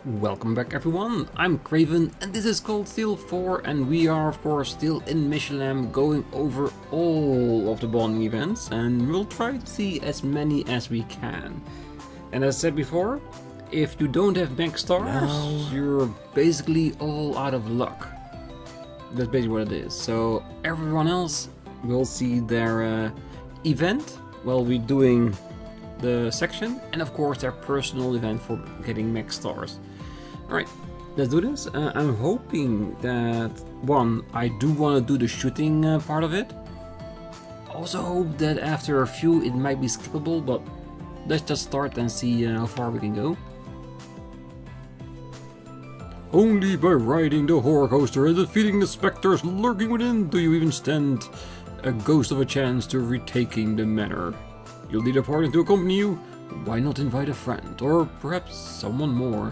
Welcome back everyone, I'm Craven and this is Cold Steel 4 and we are of course still in Michelin going over all of the bonding events and we'll try to see as many as we can. And as I said before, if you don't have bank stars, you're basically all out of luck. That's basically what it is. So everyone else will see their event while we're doing the section and of course their personal event for getting max stars. Alright, let's do this. I'm hoping that, one, I do want to do the shooting part of it. Also hope that after a few it might be skippable, but let's just start and see how far we can go. Only by riding the horror coaster and defeating the specters lurking within do you even stand a ghost of a chance to retaking the manor. You'll need a partner to accompany you. Why not invite a friend, or perhaps someone more?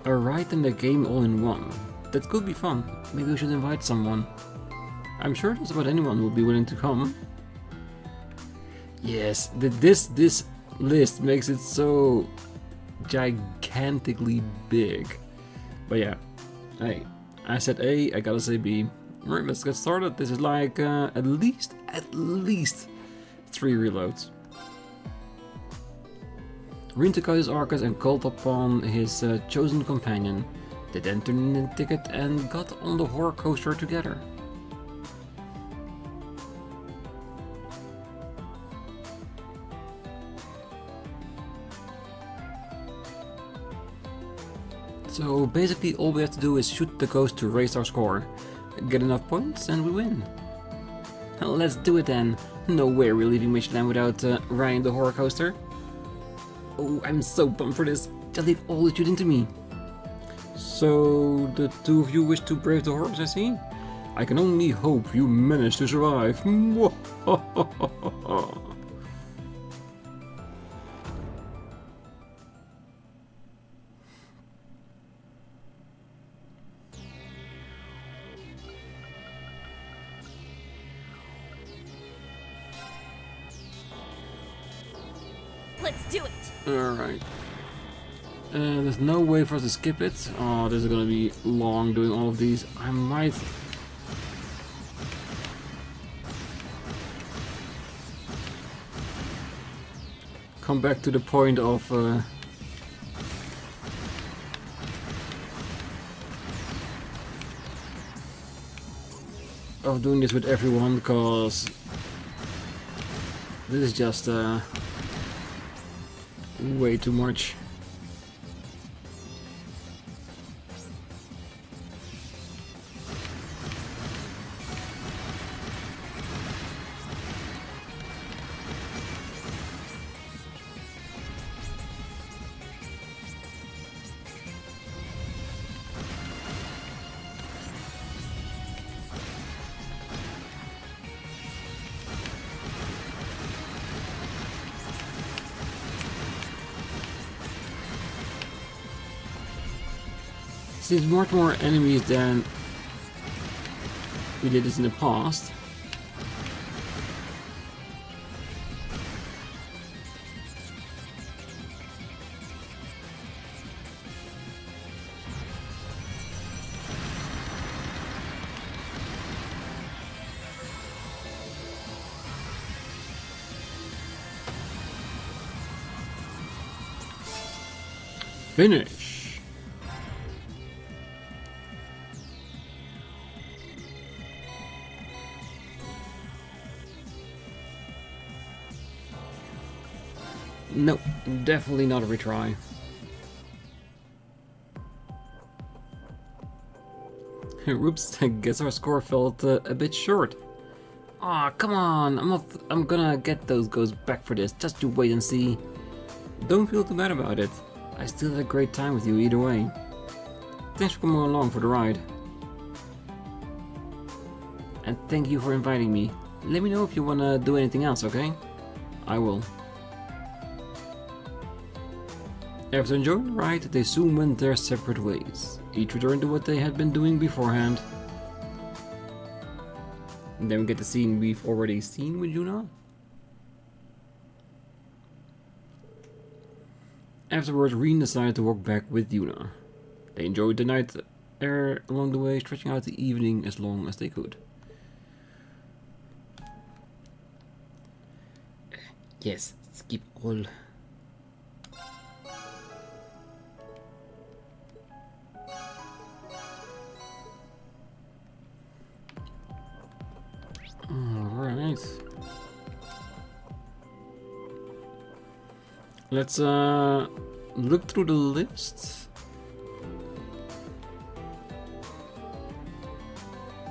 A ride in the game all in one. That could be fun. Maybe we should invite someone. I'm sure just about anyone will be willing to come. Yes, this list makes it so gigantically big. But yeah, hey, I said A, I gotta say B. Alright, let's get started. This is like at least 3 reloads. Rean took out his arcus and called upon his chosen companion. They then turned in a ticket and got on the horror coaster together. So basically all we have to do is shoot the ghost to raise our score. Get enough points and we win. Well, let's do it then. No way we're leaving Michelin without riding the horror coaster. Oh, I'm so pumped for this. Just leave all the shooting to me. So, the two of you wish to brave the horrors, I see? I can only hope you manage to survive. Let's do it! Alright. There's no way for us to skip it. Oh, this is gonna be long doing all of these. I might... come back to the point of... of doing this with everyone, because... this is just... way too much. There's much more enemies than we did this in the past. Finish. Nope, definitely not a retry. Oops, I guess our score felt a bit short. Aw, come on, I'm gonna get those ghosts back for this, just you wait and see. Don't feel too bad about it. I still had a great time with you either way. Thanks for coming along for the ride. And thank you for inviting me. Let me know if you wanna do anything else, okay? I will. After enjoying the ride, they soon went their separate ways. Each returned to what they had been doing beforehand. And then we get the scene we've already seen with Yuna. Afterwards, Rean decided to walk back with Yuna. They enjoyed the night air along the way, stretching out the evening as long as they could. Yes, skip all. Alright. Let's look through the list.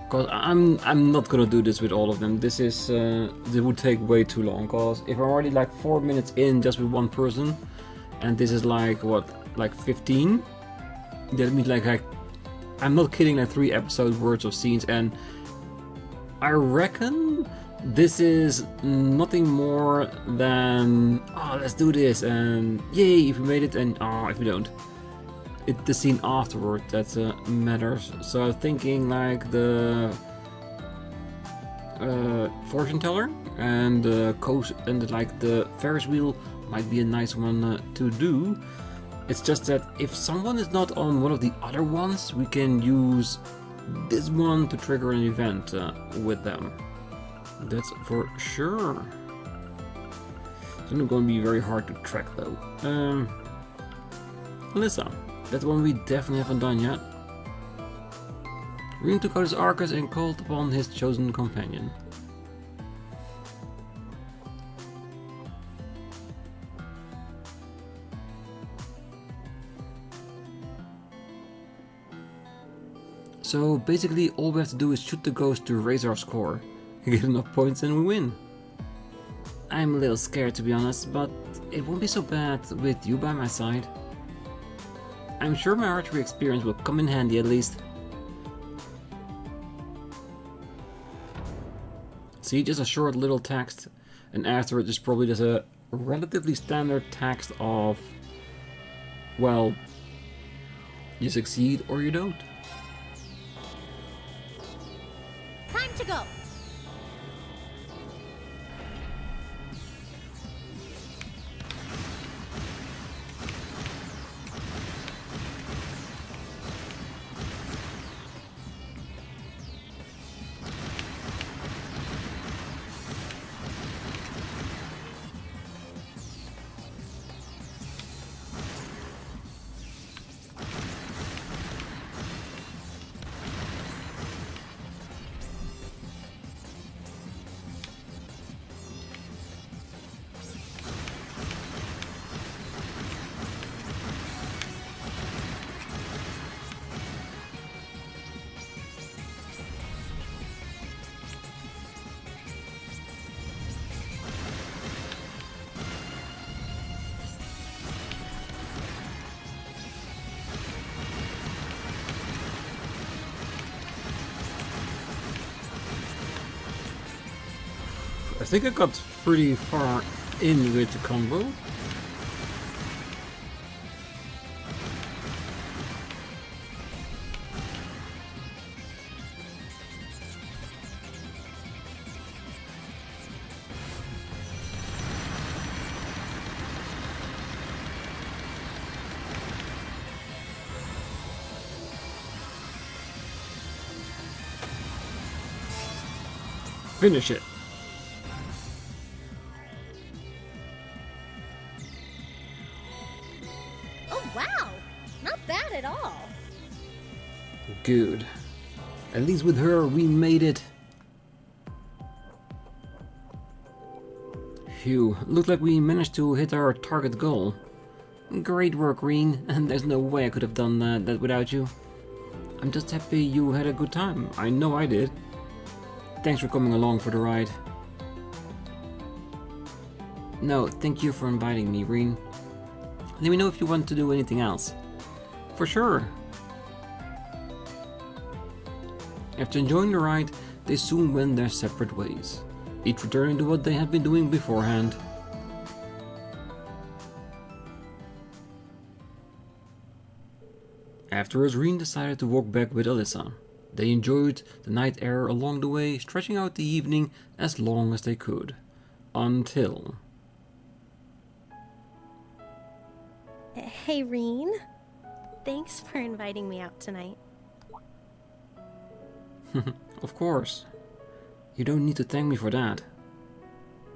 Cause I'm not gonna do this with all of them. This would take way too long. Cause if I'm already like 4 minutes in just with one person, and this is like what, like 15, that means like I'm not kidding, like 3 episode worth of scenes, and I reckon this is nothing more than, oh, let's do this, and yay if we made it, and oh, if we don't. It's the scene afterward that matters. So I'm thinking like the fortune teller and the coast and like the Ferris wheel might be a nice one to do. It's just that if someone is not on one of the other ones, we can use this one to trigger an event with them. That's for sure. It's not going to be very hard to track though. Alyssa. That one we definitely haven't done yet. Rean took out his Arcus and called upon his chosen companion. So basically all we have to do is shoot the ghost to raise our score. Get enough points and we win. I'm a little scared to be honest, but it won't be so bad with you by my side. I'm sure my archery experience will come in handy at least. See, just a short little text, and after it is probably just a relatively standard text of, well, you succeed or you don't. Time to go. I think I got pretty far in with the combo. Finish it. Good. At least with her, we made it. Phew, looked like we managed to hit our target goal. Great work, Rean, and there's no way I could have done that without you. I'm just happy you had a good time. I know I did. Thanks for coming along for the ride. No, thank you for inviting me, Rean. Let me know if you want to do anything else. For sure. After enjoying the ride, they soon went their separate ways, each returning to what they had been doing beforehand. Afterwards, Rean decided to walk back with Alyssa. They enjoyed the night air along the way, stretching out the evening as long as they could. Until... Hey, Rean. Thanks for inviting me out tonight. Of course. You don't need to thank me for that.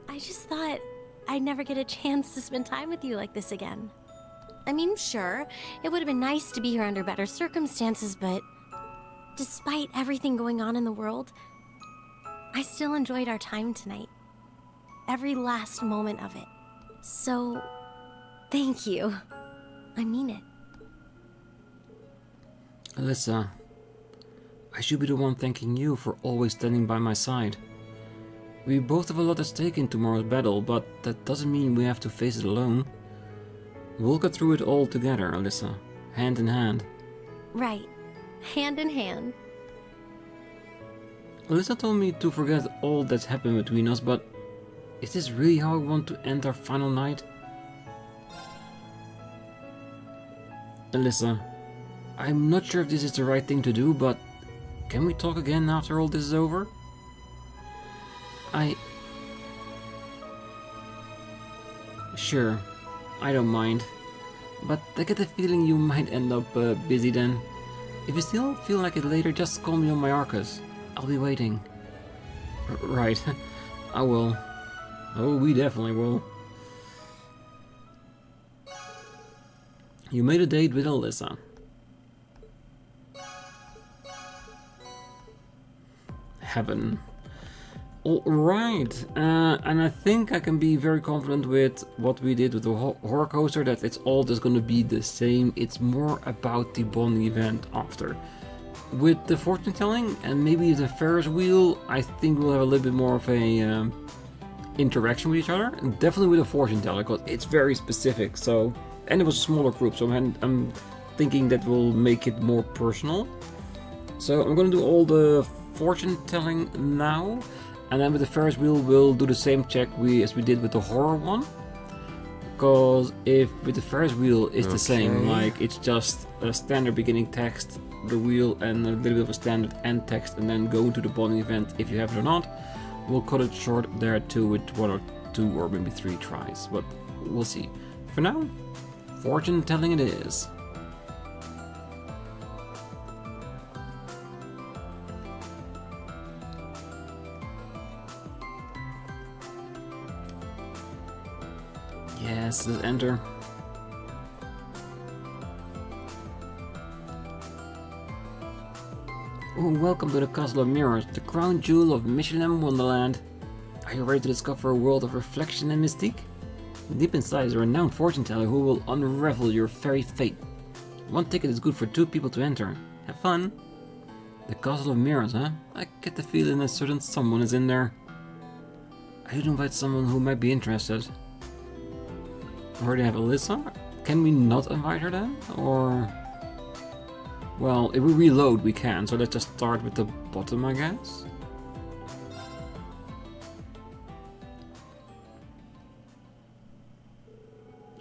I just thought I'd never get a chance to spend time with you like this again. I mean, sure, it would have been nice to be here under better circumstances, but despite everything going on in the world, I still enjoyed our time tonight. Every last moment of it. So, thank you. I mean it. Alyssa, I should be the one thanking you for always standing by my side. We both have a lot at stake in tomorrow's battle, but that doesn't mean we have to face it alone. We'll get through it all together, Alyssa. Hand in hand. Right. Hand in hand. Alyssa told me to forget all that's happened between us, but is this really how I want to end our final night? Alyssa, I'm not sure if this is the right thing to do, but can we talk again after all this is over? Sure, I don't mind. But I get the feeling you might end up busy then. If you still feel like it later, just call me on my Arcus. I'll be waiting. Right, I will. Oh, we definitely will. You made a date with Alyssa. Heaven. Alright, and I think I can be very confident with what we did with the horror coaster, that it's all just gonna be the same. It's more about the bonding event after. With the fortune telling and maybe the Ferris wheel, I think we'll have a little bit more of a interaction with each other. And definitely with a fortune teller, because it's very specific. So, and it was a smaller group, so I'm thinking that will make it more personal. So I'm gonna do all the fortune telling now. And then with the Ferris wheel, we'll do the same check as we did with the horror one. Because if with the Ferris wheel, it's the same. Like, it's just a standard beginning text, the wheel, and a little bit of a standard end text, and then go to the bonding event if you have it or not. We'll cut it short there too with 1 or 2 or maybe 3 tries. But we'll see. For now, fortune telling it is. Yes, let's enter. Oh, welcome to the Castle of Mirrors, the crown jewel of Michelin Wonderland. Are you ready to discover a world of reflection and mystique? Deep inside is a renowned fortune teller who will unravel your very fate. 1 ticket is good for 2 people to enter. Have fun! The Castle of Mirrors, huh? I get the feeling a certain someone is in there. I should invite someone who might be interested. I already have Alyssa. Can we not invite her then? Or... well, if we reload we can, so let's just start with the bottom, I guess.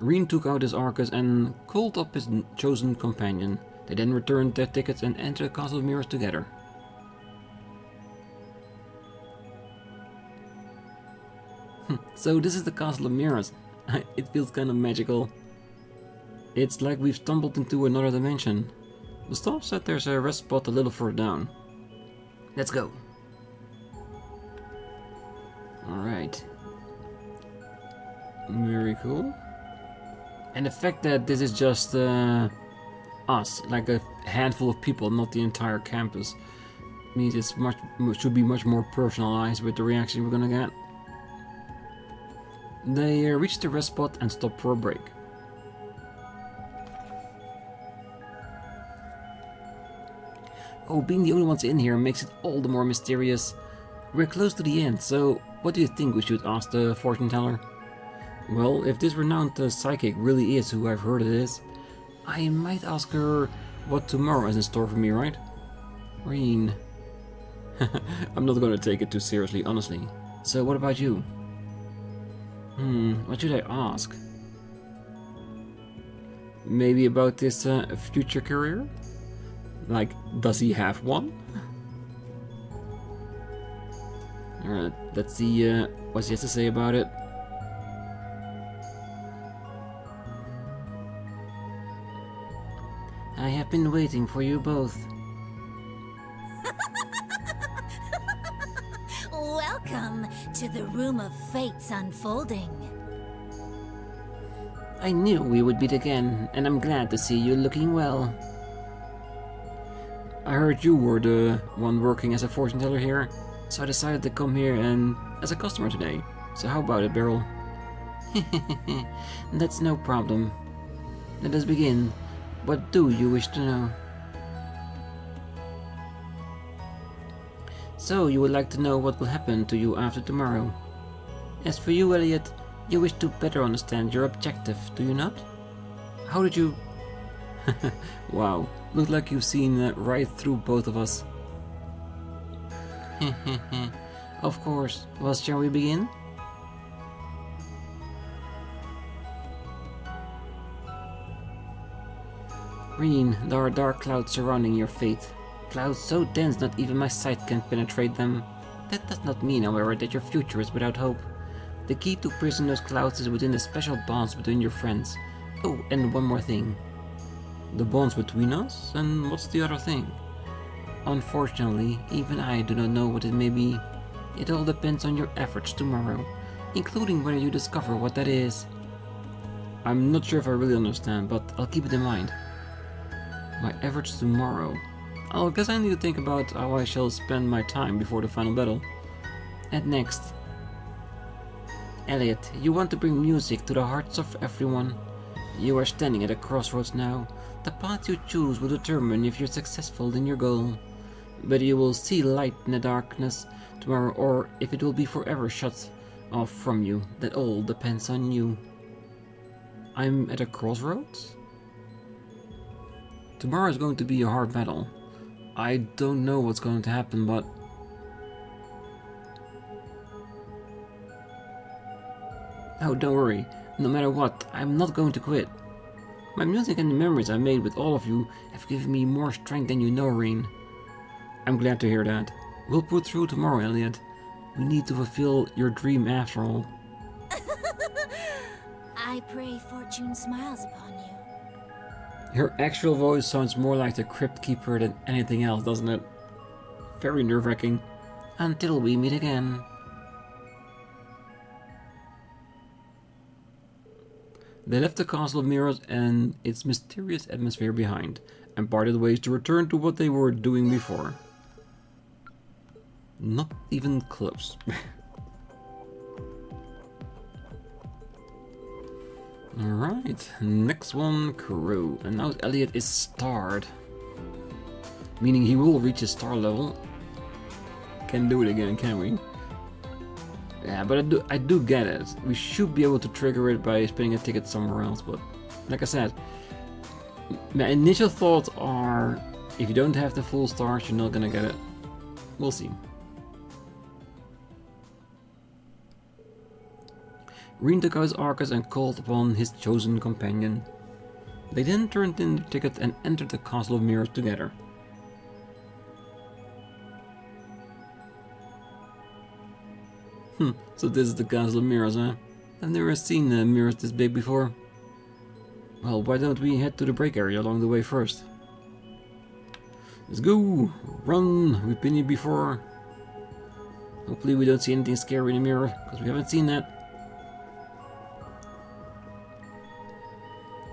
Rean took out his Arcus and called up his chosen companion. They then returned their tickets and entered the Castle of Mirrors together. So this is the Castle of Mirrors. It feels kind of magical. It's like we've stumbled into another dimension. The staff said there's a rest spot a little further down. Let's go. Alright. Very cool. And the fact that this is just us, like a handful of people, not the entire campus, means it's should be much more personalized with the reaction we're gonna get. They reached the rest spot and stopped for a break. Oh, being the only ones in here makes it all the more mysterious. We're close to the end, so what do you think we should ask the fortune teller? Well, if this renowned psychic really is who I've heard it is, I might ask her what tomorrow is in store for me, right? Rean. I'm not gonna take it too seriously, honestly. So what about you? What should I ask? Maybe about this future career? Like, does he have one? Alright, let's see what he has to say about it. I have been waiting for you both. Welcome to the Room of Fate's Unfolding. I knew we would meet again, and I'm glad to see you looking well. I heard you were the one working as a fortune teller here, so I decided to come here and as a customer today. So how about it, Beryl? That's no problem. Let us begin. What do you wish to know? So you would like to know what will happen to you after tomorrow. As for you, Elliot, you wish to better understand your objective, do you not? How did you... Wow, looked like you've seen right through both of us. Of course. Well, shall we begin? Rean, there are dark clouds surrounding your fate. Clouds so dense not even my sight can penetrate them. That does not mean, however, that your future is without hope. The key to prison those clouds is within the special bonds between your friends. Oh, and one more thing. The bonds between us? And what's the other thing? Unfortunately, even I do not know what it may be. It all depends on your efforts tomorrow, including whether you discover what that is. I'm not sure if I really understand, but I'll keep it in mind. My efforts tomorrow. I guess I need to think about how I shall spend my time before the final battle. And next. Elliot, you want to bring music to the hearts of everyone. You are standing at a crossroads now. The path you choose will determine if you're successful in your goal. Whether you will see light in the darkness tomorrow or if it will be forever shut off from you, that all depends on you. I'm at a crossroads? Tomorrow is going to be a hard battle. I don't know what's going to happen, but... Oh, don't worry. No matter what, I'm not going to quit. My music and the memories I made with all of you have given me more strength than you know, Rean. I'm glad to hear that. We'll pull through tomorrow, Elliot. We need to fulfill your dream after all. I pray fortune smiles upon you. Her actual voice sounds more like the Crypt Keeper than anything else, doesn't it? Very nerve-wracking. Until we meet again. They left the Castle of Mirrors and its mysterious atmosphere behind, and parted ways to return to what they were doing before. Not even close. Alright, next one, Crew. And now Elliot is starred. Meaning he will reach his star level. Can't do it again, can we? Yeah, but I do get it. We should be able to trigger it by spending a ticket somewhere else, but like I said, my initial thoughts are if you don't have the full stars, you're not gonna get it. We'll see. Rean took out his Arcus and called upon his chosen companion. They then turned in the ticket and entered the Castle of Mirrors together. So this is the Castle of Mirrors, huh? I've never seen mirrors this big before. Well, why don't we head to the break area along the way first? Let's go! Run! We've been here before. Hopefully we don't see anything scary in the mirror, because we haven't seen that.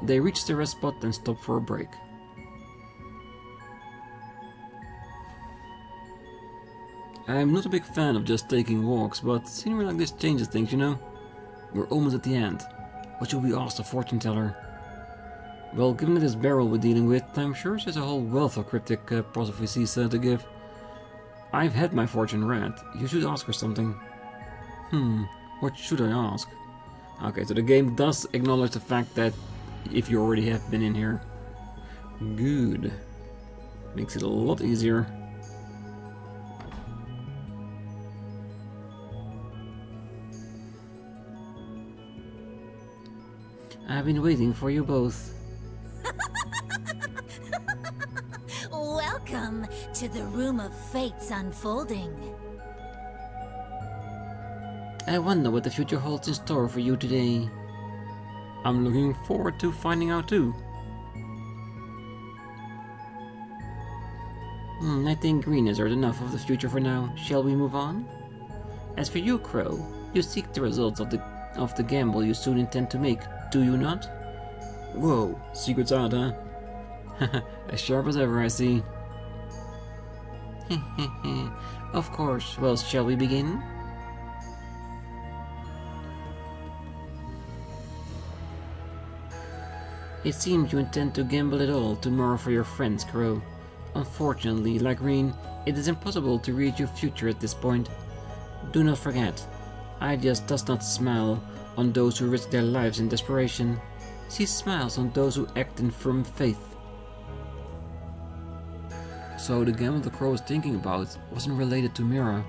They reached the rest spot and stopped for a break. I'm not a big fan of just taking walks, but scenery like this changes things, you know? We're almost at the end. What should we ask the fortune teller? Well, given that it's Beryl we're dealing with, I'm sure she has a whole wealth of cryptic prophecies to give. I've had my fortune read. You should ask her something. What should I ask? Okay, so the game does acknowledge the fact that if you already have been in here. Good. Makes it a lot easier. I've been waiting for you both. Welcome to the Room of Fate's Unfolding. I wonder what the future holds in store for you today. I'm looking forward to finding out too. I think Rean has heard enough of the future for now. Shall we move on? As for you, Crow, you seek the results of the gamble you soon intend to make, do you not? Whoa, secrets out, huh? As sharp as ever, I see. Of course. Well, shall we begin? It seems you intend to gamble it all tomorrow for your friends, Crow. Unfortunately, like Rean, it is impossible to read your future at this point. Do not forget, Ideas does not smile on those who risk their lives in desperation. She smiles on those who act in firm faith. So the gamble the Crow was thinking about wasn't related to Mira.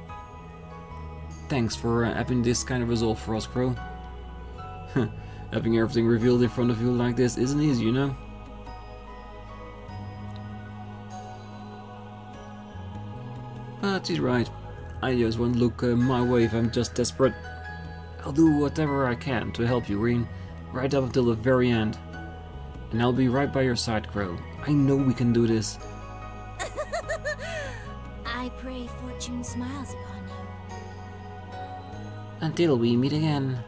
Thanks for having this kind of resolve for us, Crow. Having everything revealed in front of you like this isn't easy, you know? But she's right. Ideas won't look my way if I'm just desperate. I'll do whatever I can to help you, Rean, right up until the very end. And I'll be right by your side, Crow. I know we can do this. I pray fortune smiles upon you. Until we meet again.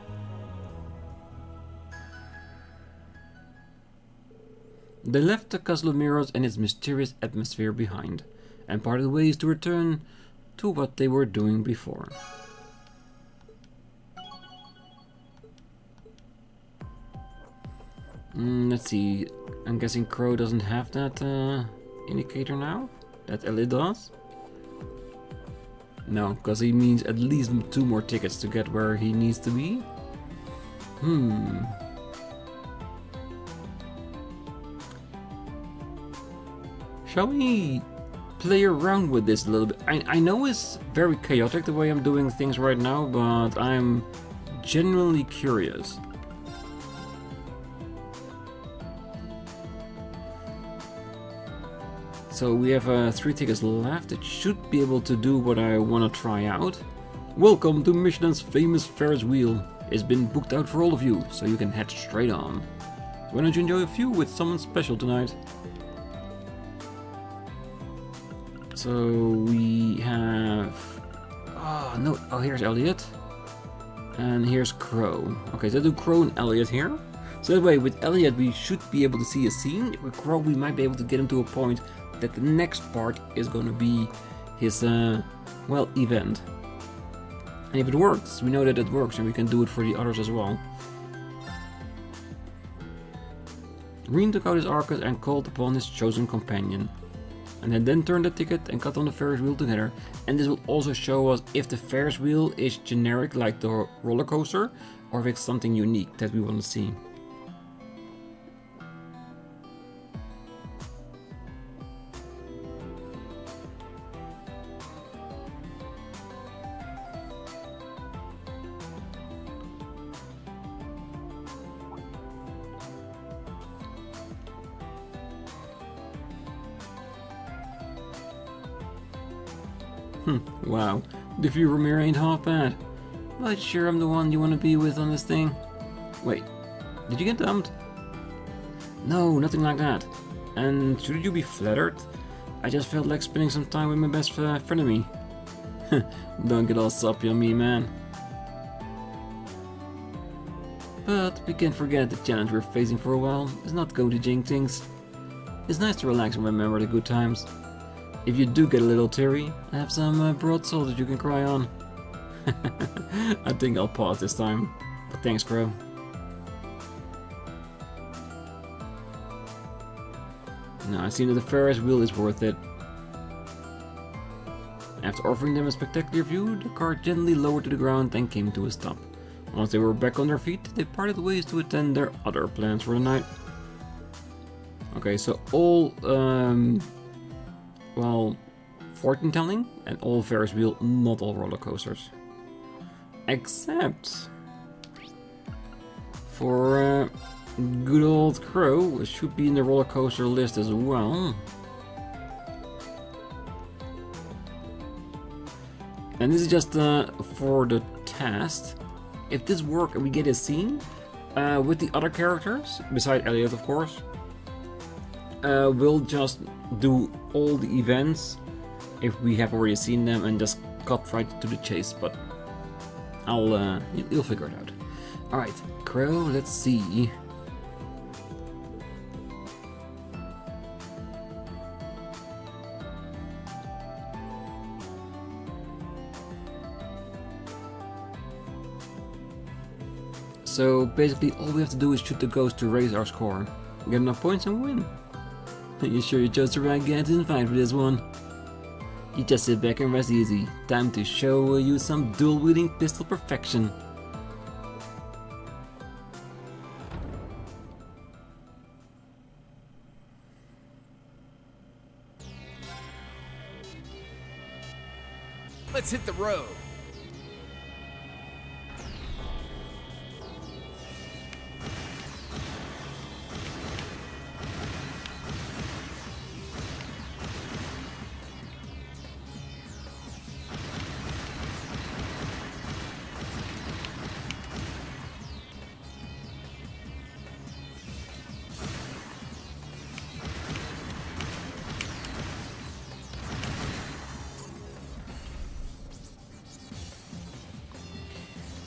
They left the Castle of Mirrors and its mysterious atmosphere behind, and parted ways to return to what they were doing before. Let's see, I'm guessing Crow doesn't have that indicator now? That Elliot does? No, because he needs at least 2 more tickets to get where he needs to be. Shall we play around with this a little bit? I know it's very chaotic the way I'm doing things right now, but I'm genuinely curious. So we have 3 tickets left. It should be able to do what I want to try out. Welcome to Michelin's famous Ferris wheel. It's been booked out for all of you, so you can head straight on. Why don't you enjoy a few with someone special tonight? So we have... Oh, no. Oh, here's Elliot. And here's Crow. Okay, so do Crow and Elliot here. So that way, with Elliot, we should be able to see a scene. With Crow, we might be able to get him to a point that the next part is going to be his, well, event. And if it works, we know that it works, and we can do it for the others as well. Rean took out his arcus and called upon his chosen companion. And then turned the ticket and got on the Ferris wheel together. And this will also show us if the Ferris wheel is generic like the roller coaster, or if it's something unique that we want to see. Wow, the view from here ain't half bad. But sure I'm the one you want to be with on this thing. Wait, did you get dumped? No, nothing like that. And should you be flattered? I just felt like spending some time with my best friend of me. Don't get all soppy on me, man. But we can't forget the challenge we're facing for a while is not going to jinx things. It's nice to relax and remember the good times. If you do get a little teary, I have some broad salt that you can cry on. I think I'll pause this time. But thanks, Crow. Now I see that the Ferris wheel is worth it. After offering them a spectacular view, the car gently lowered to the ground and came to a stop. Once they were back on their feet, they parted ways to attend their other plans for the night. Okay, so all well, fortune telling and all Ferris wheel, not all roller coasters. Except for good old Crow, which should be in the roller coaster list as well. And this is just for the test. If this works and we get a scene with the other characters, beside Elliot of course, we'll just do all the events if we have already seen them and just cut right to the chase, but you'll figure it out. Alright, Crow, let's see. So basically all we have to do is shoot the ghost to raise our score, get enough points and win. You sure you chose the right guy to invite for this one? You just sit back and rest easy. Time to show you some dual-wielding pistol perfection. Let's hit the road.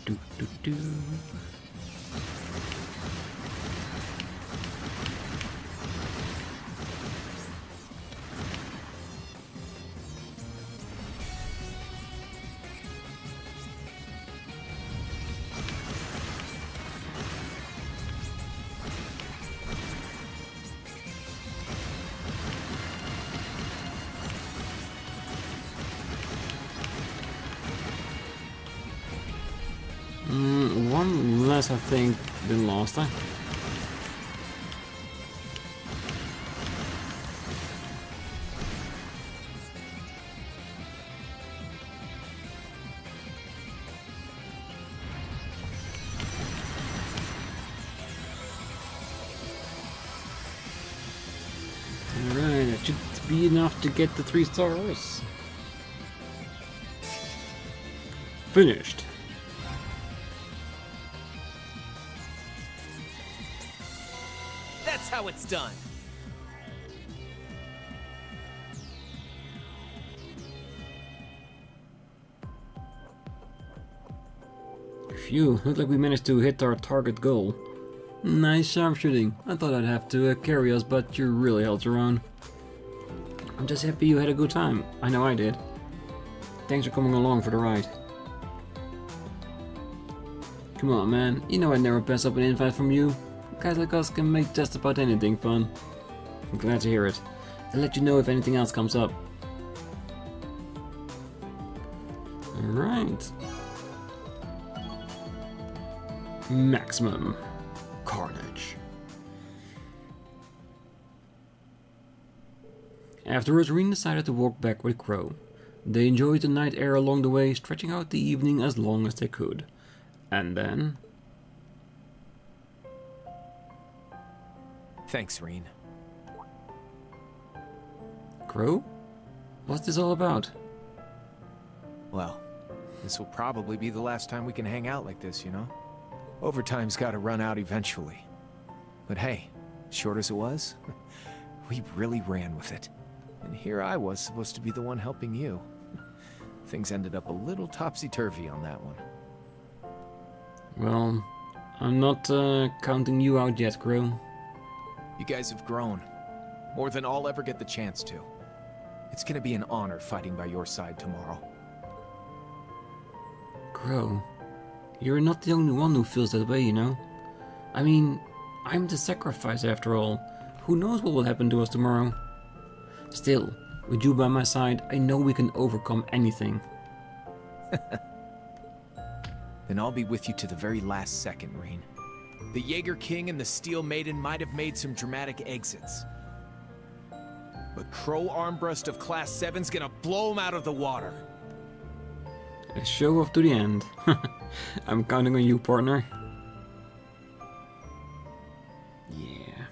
Do, do, do. One less, I think, than last time. Alright, that should be enough to get the 3 stars. Finished. That's how it's done. Phew, looked like we managed to hit our target goal. Nice sharpshooting. I thought I'd have to carry us, but you really held your own. I'm just happy you had a good time. I know I did. Thanks for coming along for the ride. Come on, man. You know I'd never pass up an invite from you. Guys like us can make just about anything fun. I'm glad to hear it. I'll let you know if anything else comes up. Alright. Maximum carnage. Afterwards, Rean decided to walk back with Crow. They enjoyed the night air along the way, stretching out the evening as long as they could. And then... Thanks, Rean. Crow? What's this all about? Well, this will probably be the last time we can hang out like this, you know? Overtime's gotta run out eventually. But hey, short as it was, we really ran with it. And here I was supposed to be the one helping you. Things ended up a little topsy-turvy on that one. Well, I'm not counting you out yet, Crow. You guys have grown. More than I'll ever get the chance to. It's gonna be an honor fighting by your side tomorrow. Crow, you're not the only one who feels that way, you know? I mean, I'm the sacrifice after all. Who knows what will happen to us tomorrow? Still, with you by my side, I know we can overcome anything. Then I'll be with you to the very last second, Rean. The Jaeger King and the Steel Maiden might have made some dramatic exits. But Crow Armbrust of Class 7's gonna blow him out of the water. A show off to the end. I'm counting on you, partner. Yeah.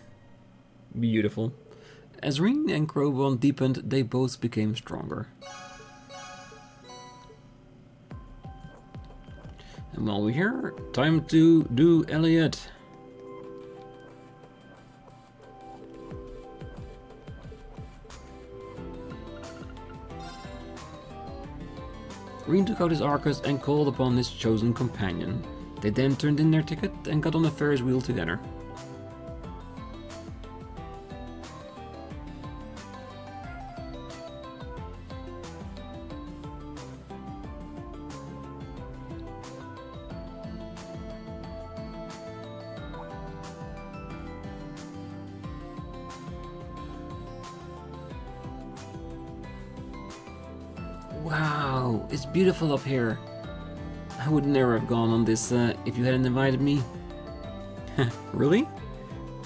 Beautiful. As Rean and Crow bond deepened, they both became stronger. And while we're here, time to do Elliot. Rean took out his Arcus and called upon his chosen companion. They then turned in their ticket and got on the Ferris wheel together. Wow, it's beautiful up here. I would never have gone on this if you hadn't invited me. Really?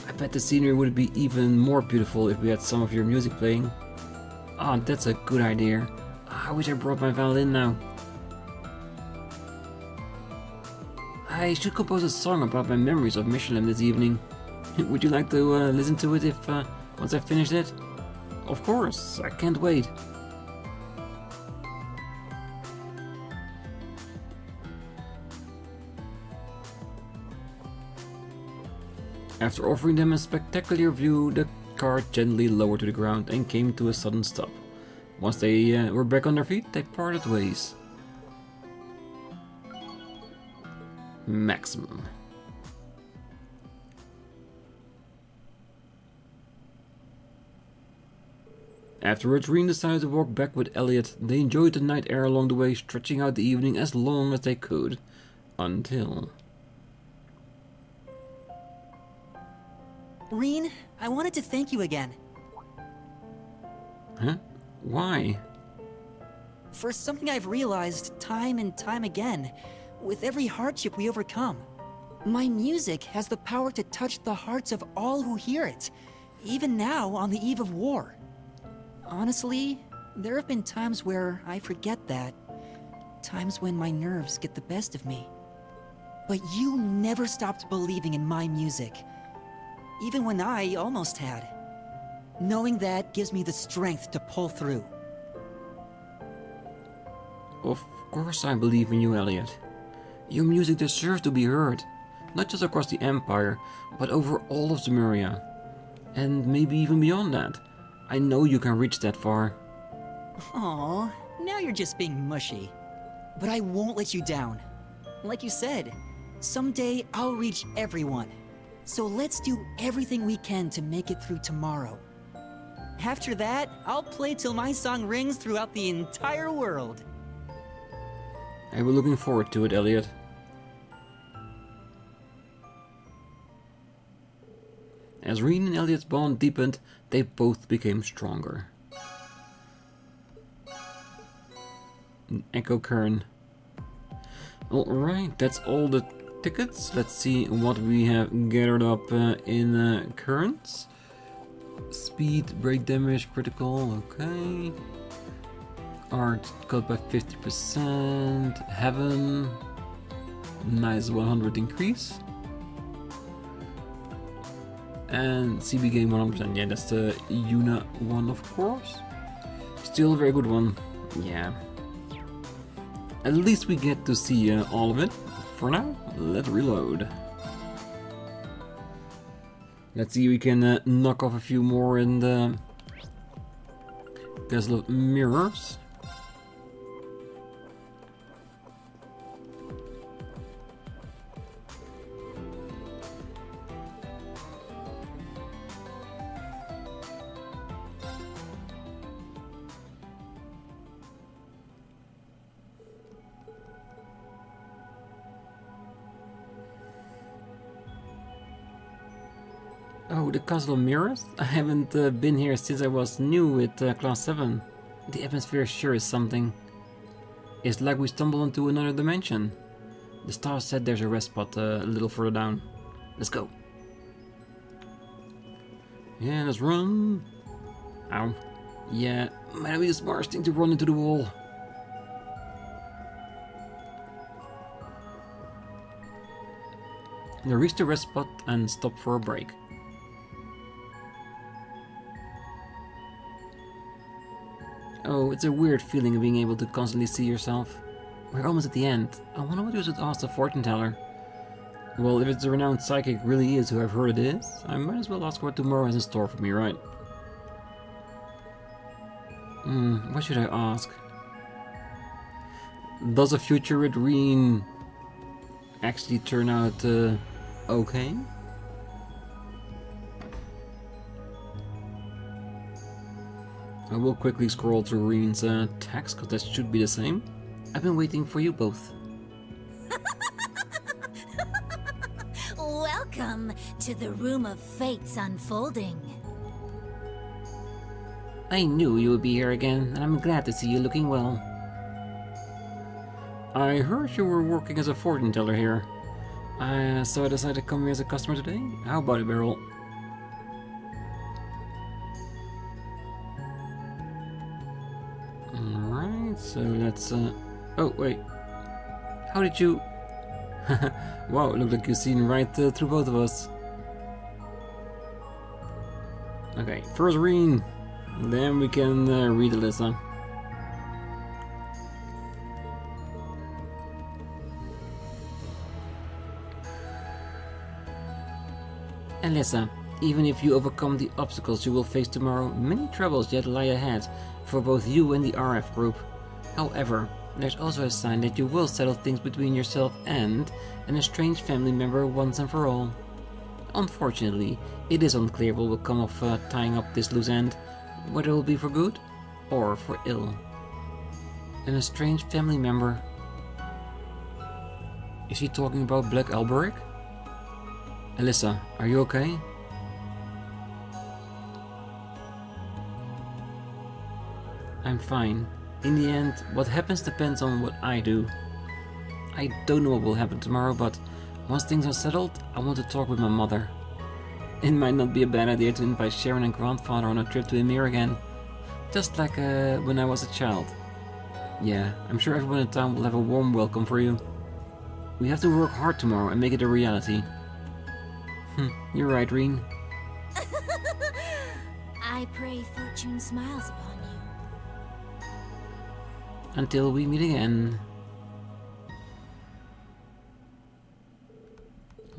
I bet the scenery would be even more beautiful if we had some of your music playing. Ah, that's a good idea. I wish I brought my violin now. I should compose a song about my memories of Michelin this evening. Would you like to listen to it if once I've finished it? Of course, I can't wait. After offering them a spectacular view, the car gently lowered to the ground and came to a sudden stop. Once they were back on their feet, they parted ways. Maximum. Afterwards, Rean decided to walk back with Elliot. They enjoyed the night air along the way, stretching out the evening as long as they could. Until... Rean, I wanted to thank you again. Huh? Why? For something I've realized time and time again, with every hardship we overcome. My music has the power to touch the hearts of all who hear it, even now on the eve of war. Honestly, there have been times where I forget that. Times when my nerves get the best of me. But you never stopped believing in my music. Even when I almost had. Knowing that gives me the strength to pull through. Of course I believe in you, Elliot. Your music deserves to be heard, not just across the Empire, but over all of Zemuria. And maybe even beyond that. I know you can reach that far. Aww, now you're just being mushy. But I won't let you down. Like you said, someday I'll reach everyone. So let's do everything we can to make it through tomorrow. After that, I'll play till my song rings throughout the entire world. I will looking forward to it, Elliot. As Rean and Elliot's bond deepened, they both became stronger. Echo Kern. Alright, that's all the tickets. Let's see what we have gathered up in currents. Speed, break damage, critical, okay. Art cut by 50%. Heaven, nice 100 increase. And CB game 100%, yeah, that's the Yuna one, of course. Still a very good one, yeah. At least we get to see all of it. For now, let's reload. Let's see if we can knock off a few more in the Castle of Mirrors. Oh, the Castle of Mirrors? I haven't been here since I was new with Class VII. The atmosphere sure is something. It's like we stumbled into another dimension. The star said there's a rest spot a little further down. Let's go. Yeah, let's run. Ow. Yeah, might be the smartest thing to run into the wall. They reached the rest spot and stopped for a break. Oh, it's a weird feeling of being able to constantly see yourself. We're almost at the end. I wonder what you should ask the fortune teller. Well, if it's a renowned psychic really is who I've heard it is, I might as well ask what tomorrow has in store for me, right? What should I ask? Does a future with Rean actually turn out okay? I will quickly scroll through Rean's text, because that should be the same. I've been waiting for you both. Welcome to the room of fate's unfolding. I knew you would be here again, and I'm glad to see you looking well. I heard you were working as a fortune teller here. So I decided to come here as a customer today. How about it, Beryl? Alright, so let's... Oh, wait. How did you... Wow, it looked like you've seen right through both of us. Okay, first Rean. Then we can read Alyssa. Alyssa, even if you overcome the obstacles you will face tomorrow, many troubles yet lie ahead for both you and the RF group. However, there's also a sign that you will settle things between yourself and an estranged family member once and for all. Unfortunately, it is unclear what will come of tying up this loose end, whether it will be for good or for ill. An estranged family member. Is he talking about Black Alberic? Alyssa, are you okay? I'm fine. In the end, what happens depends on what I do. I don't know what will happen tomorrow, but once things are settled, I want to talk with my mother. It might not be a bad idea to invite Sharon and grandfather on a trip to Emir again. Just like when I was a child. Yeah, I'm sure everyone in town will have a warm welcome for you. We have to work hard tomorrow and make it a reality. You're right, Rean. I pray fortune smiles upon you. Until we meet again.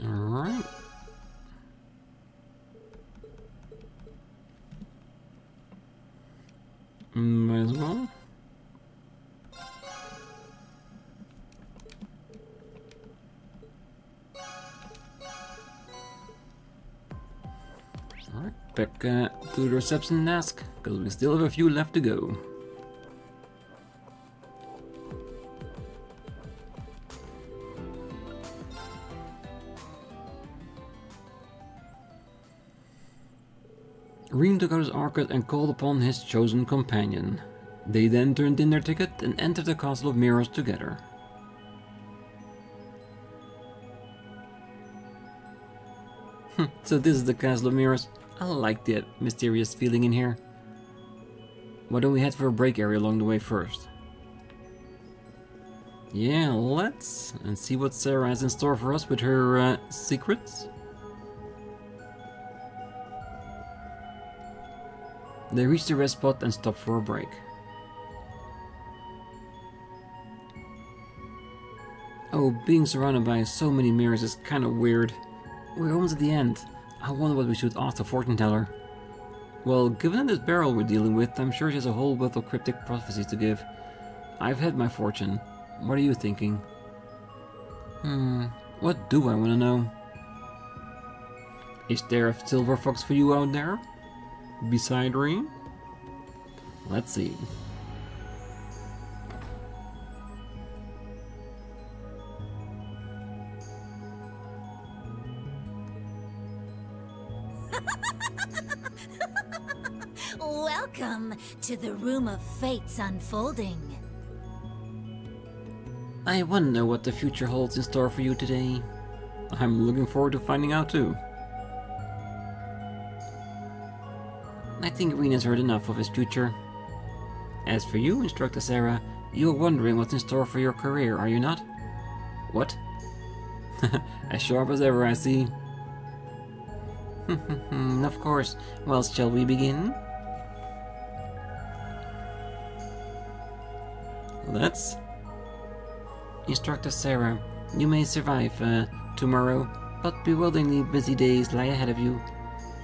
Alright. Might as well. Alright, back to the reception desk, because we still have a few left to go. Rean took out his arcade and called upon his chosen companion. They then turned in their ticket and entered the Castle of Mirrors together. So this is the Castle of Mirrors. I like that mysterious feeling in here. Why don't we head for a break area along the way first? Yeah, let's. And see what Sarah has in store for us with her secrets. They reached the rest spot and stopped for a break. Oh, being surrounded by so many mirrors is kind of weird. We're almost at the end. I wonder what we should ask the fortune teller. Well, given this Beryl we're dealing with, I'm sure she has a whole wealth of cryptic prophecies to give. I've had my fortune. What are you thinking? What do I want to know? Is there a silver fox for you out there? Beside Rean? Let's see. Welcome to the room of fate's unfolding. I want to know what the future holds in store for you today. I'm looking forward to finding out too. I think Rean has heard enough of his future. As for you, Instructor Sarah, you're wondering what's in store for your career, are you not? What? As sharp as ever, I see. Of course. Well, shall we begin? Let's. Instructor Sarah, you may survive tomorrow, but bewilderingly busy days lie ahead of you.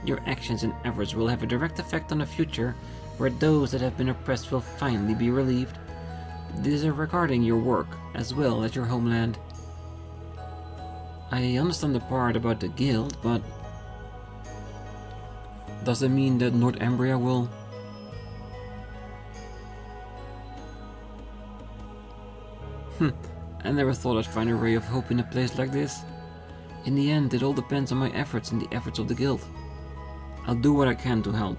Your actions and efforts will have a direct effect on the future, where those that have been oppressed will finally be relieved. This is regarding your work, as well as your homeland. I understand the part about the guild, but does that mean that Northumbria will? I never thought I'd find a ray of hope in a place like this. In the end, it all depends on my efforts and the efforts of the guild. I'll do what I can to help.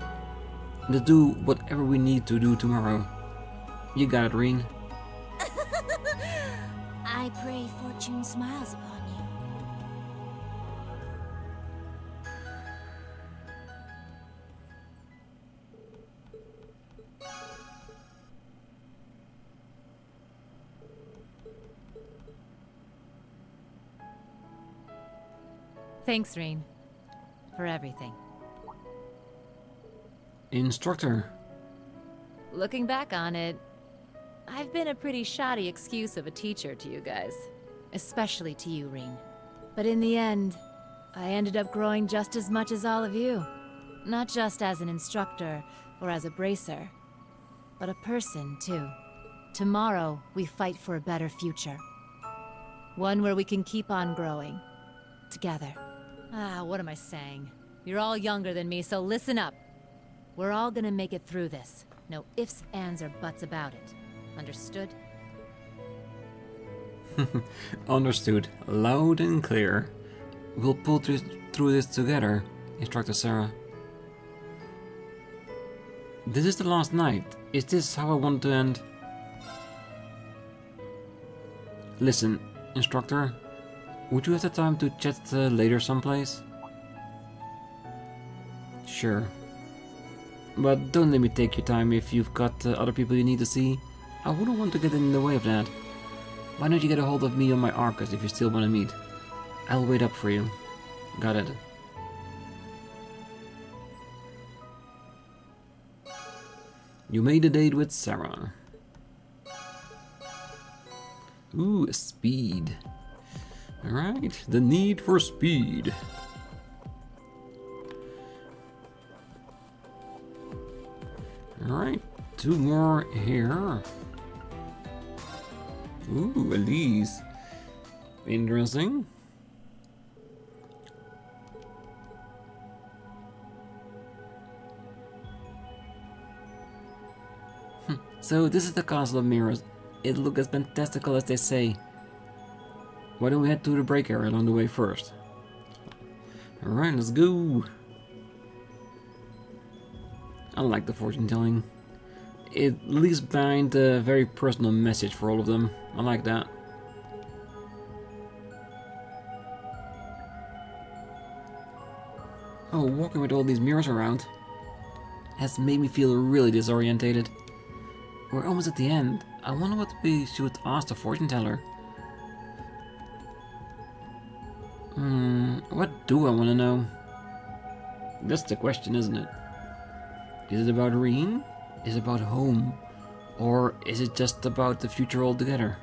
And to do whatever we need to do tomorrow. You got it, Rean. I pray fortune smiles upon you. Thanks, Rean, for everything. Instructor. Looking back on it, I've been a pretty shoddy excuse of a teacher to you guys. Especially to you, Rean. But in the end, I ended up growing just as much as all of you. Not just as an instructor or as a bracer, but a person, too. Tomorrow, we fight for a better future. One where we can keep on growing. Together. What am I saying? You're all younger than me, so listen up. We're all gonna make it through this. No ifs, ands, or buts about it. Understood? Understood. Loud and clear. We'll pull through this together, Instructor Sarah. This is the last night. Is this how I want to end? Listen, Instructor. Would you have the time to chat later someplace? Sure. But don't let me take your time if you've got other people you need to see. I wouldn't want to get in the way of that. Why don't you get a hold of me on my Arcus if you still want to meet? I'll wait up for you. Got it. You made a date with Sarah. Ooh, speed. Alright, the need for speed. Alright, 2 more here. Ooh, Elise. Interesting. So this is the Castle of Mirrors. It looks as fantastical as they say. Why don't we head to the break area along the way first? Alright, let's go. I like the fortune telling. It leaves behind a very personal message for all of them. I like that. Oh, walking with all these mirrors around has made me feel really disorientated. We're almost at the end. I wonder what we should ask the fortune teller. What do I want to know? That's the question, isn't it? Is it about Rean? Is it about home? Or is it just about the future altogether?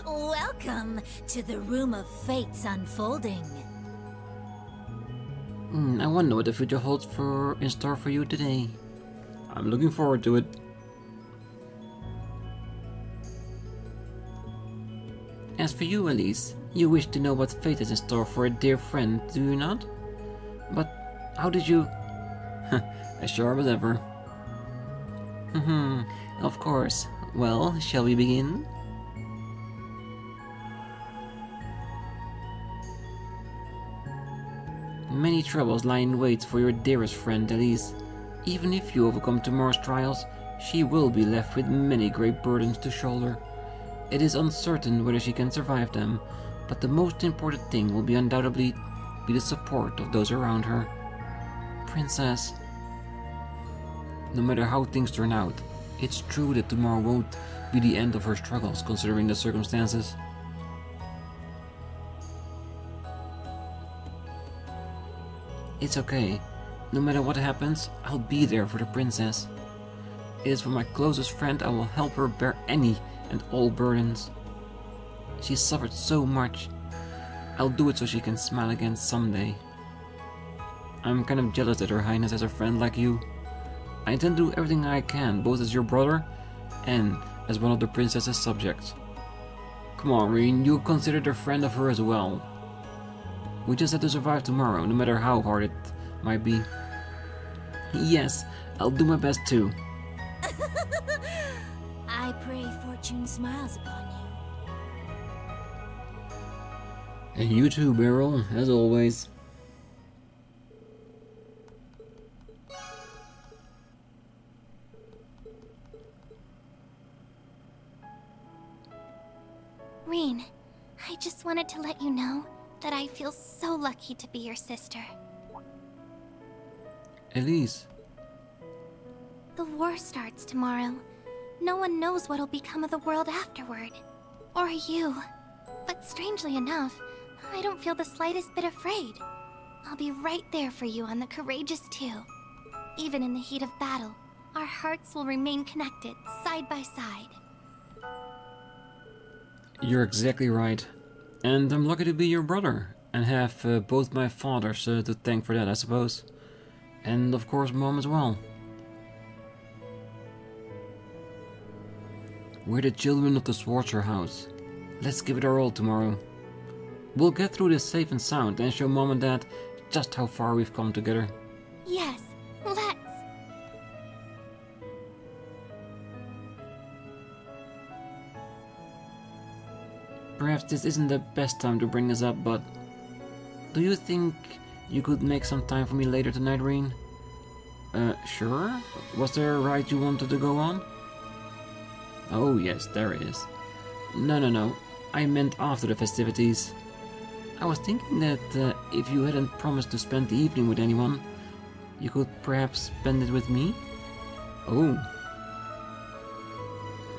Welcome to the Room of Fate's unfolding. I wonder what the future holds in store for you today. I'm looking forward to it. As for you, Elise, you wish to know what fate is in store for a dear friend, do you not? But how did you... as sharp as ever. Of course. Well, shall we begin? Many troubles lie in wait for your dearest friend, Elise. Even if you overcome tomorrow's trials, she will be left with many great burdens to shoulder. It is uncertain whether she can survive them, but the most important thing will be undoubtedly the support of those around her. Princess. No matter how things turn out, it's true that tomorrow won't be the end of her struggles considering the circumstances. It's okay. No matter what happens, I'll be there for the princess. It is for my closest friend I will help her bear any and all burdens. She suffered so much. I'll do it so she can smile again someday. I'm kind of jealous that Her Highness has a friend like you. I intend to do everything I can, both as your brother and as one of the princess's subjects. Come on, Rean, you're considered a friend of her as well. We just have to survive tomorrow, no matter how hard it might be. Yes, I'll do my best too. I pray fortune smiles upon you. And you too, Beryl, as always. Rean, I just wanted to let you know that I feel so lucky to be your sister. Elise. The war starts tomorrow. No one knows what'll become of the world afterward. Or you. But strangely enough, I don't feel the slightest bit afraid. I'll be right there for you on the Courageous 2. Even in the heat of battle, our hearts will remain connected, side by side. You're exactly right. And I'm lucky to be your brother. And have both my fathers to thank for that, I suppose. And of course Mom as well. We're the children of the Schwarzer house. Let's give it our all tomorrow. We'll get through this safe and sound and show Mom and Dad just how far we've come together. Yes, let's. Perhaps this isn't the best time to bring this up, but do you think you could make some time for me later tonight, Rean? Sure. Was there a ride you wanted to go on? Oh yes, there is. No. I meant after the festivities. I was thinking that if you hadn't promised to spend the evening with anyone, you could perhaps spend it with me? Oh.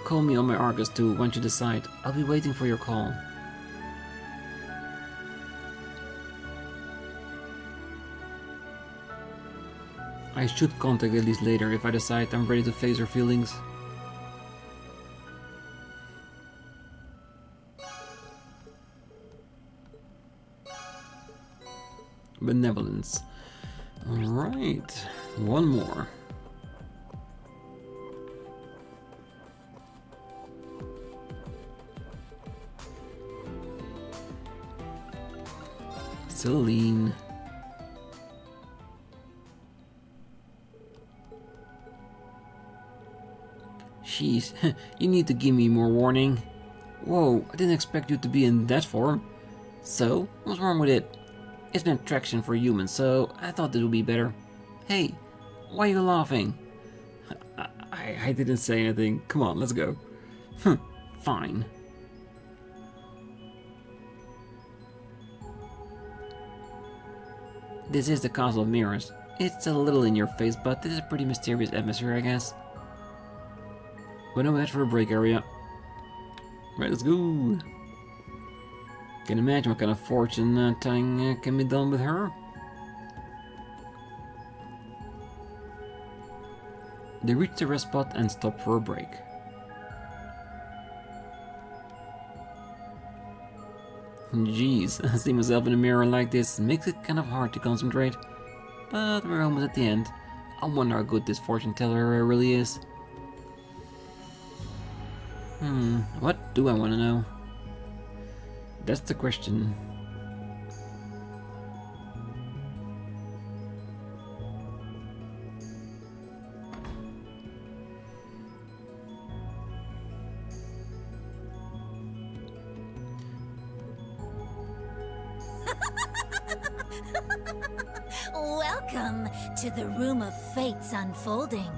Call me on my Argus too once you decide. I'll be waiting for your call. I should contact Elise later if I decide I'm ready to face her feelings. Benevolence. Alright, one more. Celine. Jeez, you need to give me more warning. Whoa, I didn't expect you to be in that form. So, what's wrong with it? It's an attraction for humans, so I thought it would be better. Hey, why are you laughing? I didn't say anything. Come on, let's go. Fine. This is the Castle of Mirrors. It's a little in your face, but this is a pretty mysterious atmosphere, I guess. We're now head for a break area. Right, let's go. Can imagine what kind of fortune telling can be done with her. They reach the rest spot and stop for a break. Jeez, seeing myself in a mirror like this makes it kind of hard to concentrate. But we're almost at the end. I wonder how good this fortune teller really is. What do I want to know? That's the question. Welcome to the Room of Fate's unfolding.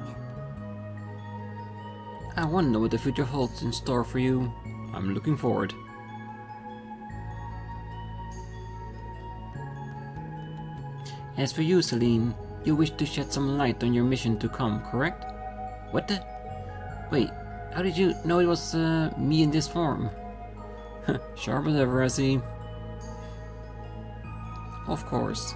I wonder what the future holds in store for you. I'm looking forward. As for you, Celine, you wish to shed some light on your mission to come, correct? What the? Wait, how did you know it was me in this form? Sharp as ever, I see. Of course.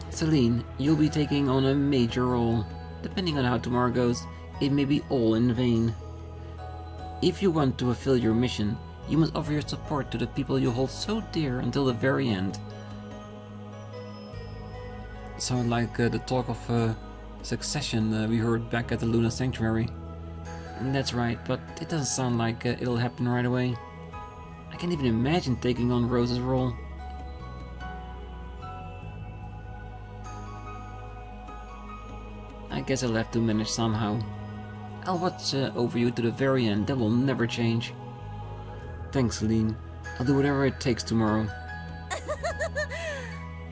Celine, you'll be taking on a major role. Depending on how tomorrow goes, it may be all in vain. If you want to fulfill your mission, you must offer your support to the people you hold so dear until the very end. Sounded like the talk of succession we heard back at the Luna Sanctuary. That's right, but it doesn't sound like it'll happen right away. I can't even imagine taking on Rose's role. I guess I'll have to manage somehow. I'll watch over you to the very end, that will never change. Thanks, Celine. I'll do whatever it takes tomorrow.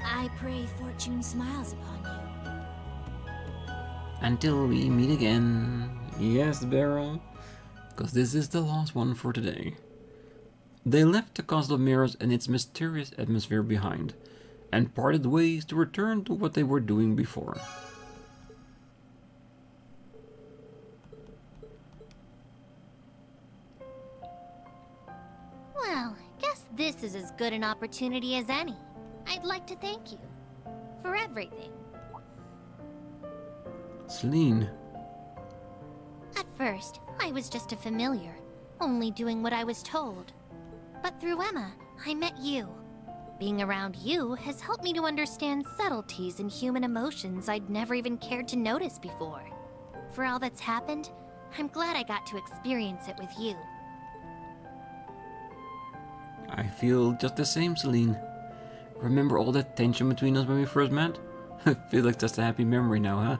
I pray fortune smiles upon you. Until we meet again. Yes, Beryl. Because this is the last one for today. They left the Castle of Mirrors and its mysterious atmosphere behind, and parted ways to return to what they were doing before. Well, guess this is as good an opportunity as any. I'd like to thank you for everything. Celine. At first, I was just a familiar, only doing what I was told. But through Emma, I met you. Being around you has helped me to understand subtleties in human emotions I'd never even cared to notice before. For all that's happened, I'm glad I got to experience it with you. I feel just the same, Celine. Remember all that tension between us when we first met? I feel like just a happy memory now, huh?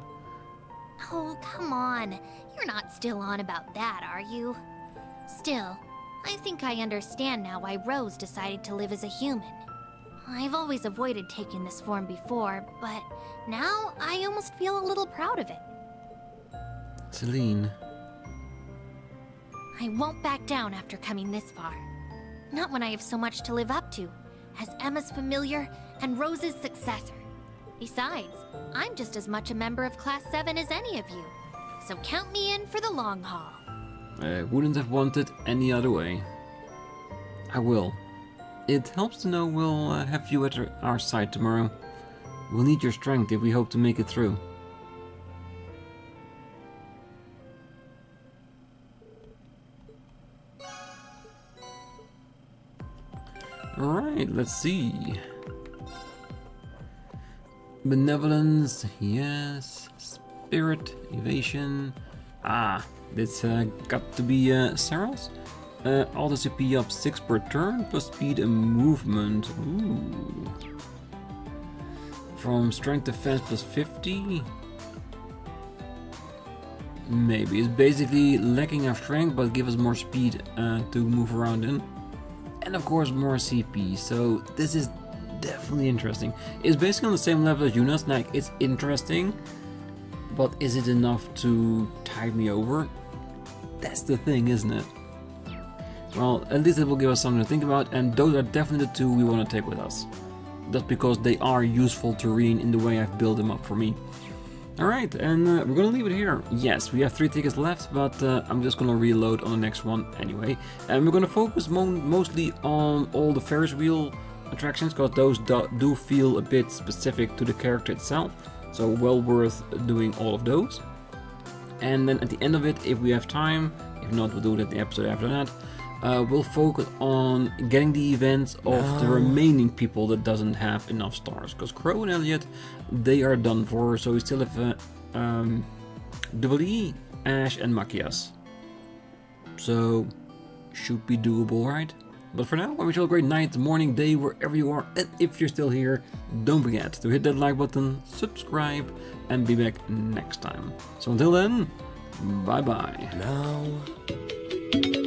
Oh, come on. You're not still on about that, are you? Still, I think I understand now why Rose decided to live as a human. I've always avoided taking this form before, but now I almost feel a little proud of it. Celine. I won't back down after coming this far. Not when I have so much to live up to, as Emma's familiar and Rose's successor. Besides, I'm just as much a member of Class VII as any of you, so count me in for the long haul. I wouldn't have wanted any other way. I will. It helps to know we'll have you at our side tomorrow. We'll need your strength if we hope to make it through. Alright, let's see. Benevolence, yes. Spirit, evasion. Ah, this got to be Sarah's. All the CP up 6 per turn, plus speed and movement. Ooh. From strength defense plus 50. Maybe. It's basically lacking our strength, but give us more speed to move around in. And of course more CP, so this is definitely interesting. It's basically on the same level as Yuna's, like it's interesting, but is it enough to tide me over? That's the thing, isn't it? Well, at least it will give us something to think about, and those are definitely the two we want to take with us. That's because they are useful to Rean in the way I've built them up for me. Alright, and we're gonna leave it here. Yes, we have 3 tickets left, but I'm just gonna reload on the next one anyway. And we're gonna focus mostly on all the Ferris wheel attractions, because those do feel a bit specific to the character itself. So well worth doing all of those. And then at the end of it, if we have time, if not, we'll do it at the episode after that. We'll focus on getting the events of the remaining people that doesn't have enough stars. Because Crow and Elliot, they are done for. So we still have Duvali, Ash and Machias. So, should be doable, right? But for now, I wish you all a great night, morning, day, wherever you are. And if you're still here, don't forget to hit that like button, subscribe, and be back next time. So until then, bye-bye. Now...